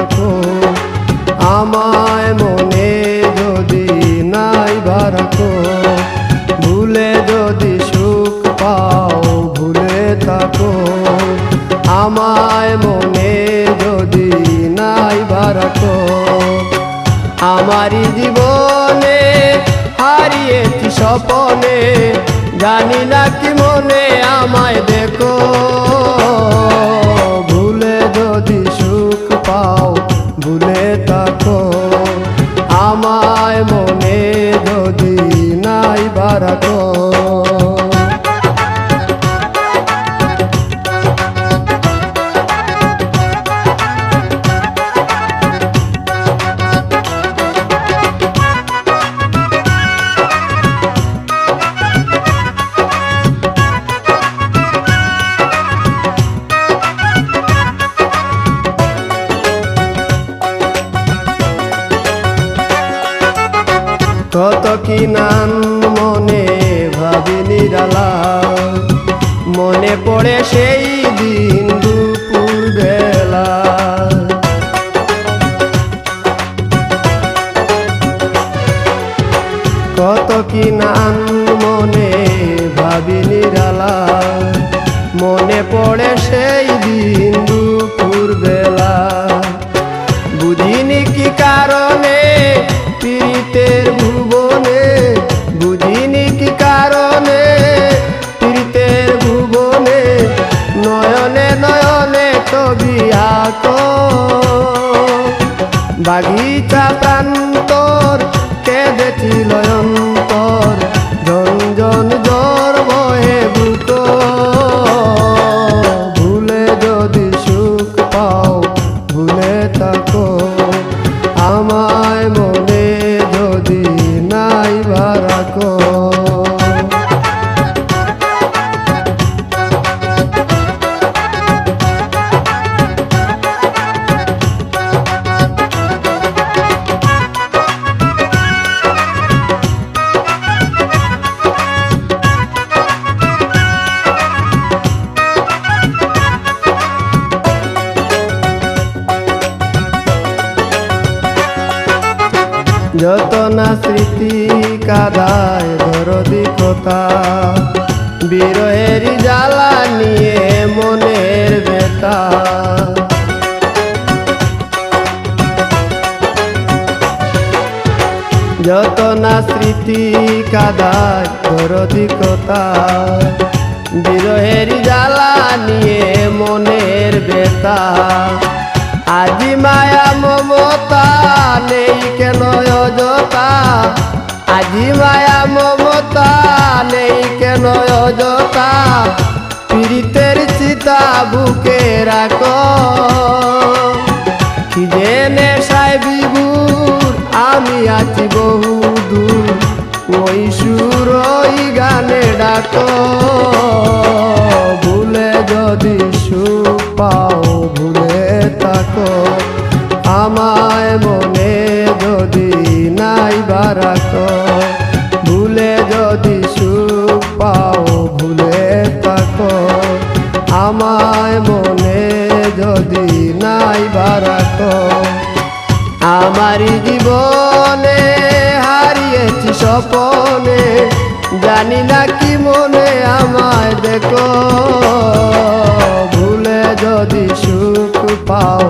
রাখো, আমায় মনে যদি নাই রাখো, ভুলে যদি সুখ পাও ভুলে থাকো, আমায় মনে যদি নাই রাখো। আমারই জীবনে হারিয়েছি স্বপনে, জানি না কি মনে আমায় দেখো, ভুলে যদি সুখ পাও ভুলে থাকো, আমায় মনে যদি নাই রাখো। কত কি নাম মনে ভাবি নিরালা, মনে পড়ে সেই দিন দুপুর বেলা। কত কি নাম মনে ভাবি নিরালা, মনে পড়ে সেই দিন দুপুর বেলা। বুঝিনি কি কারণে পীড়িতের ভুবনে, বুঝিনি কি কারণে পীড়িতের ভুবনে, নয়নে নয়নে ছবি আঁকো, বাগিচা প্রান্তর কেঁদেছিল অন্তর, ঝনঝন জ্বর বহে বুক, ভুলে যদি সুখ পাও ভুলে থাকো, আমায় মনে যদি নাই রাখো। যত না স্মৃতি কাদায় দরদি কথা, বিরহের জ্বালা নিয়ে মনের ব্যথা। যত না স্মৃতি কাদায় দরদি কথা, বিরহের জ্বালা নিয়ে মনের ব্যথা। আজি মায়া মমতা নেই কেন অযথা, আজি মায়া মমতা নেই কেন অযথা, পীড়িতের চিতা বুকে রাখো, কি যে নেশায় বিভোর আমি আছি বহু দূর, ওই সুর ওই গানে ডাকো, ভুলে যদি সুখ পাও ভুলে থাকো, আমায় মনে যদি নাই রাখো, ভুলে যদি সুখ পাও ভুলে থাকো, আমায় মনে যদি নাই রাখো। আমারই জীবনে হারিয়েছি স্বপনে, জানি না কি মনে আমায় দেখো, ভুলে যদি সুখ পাও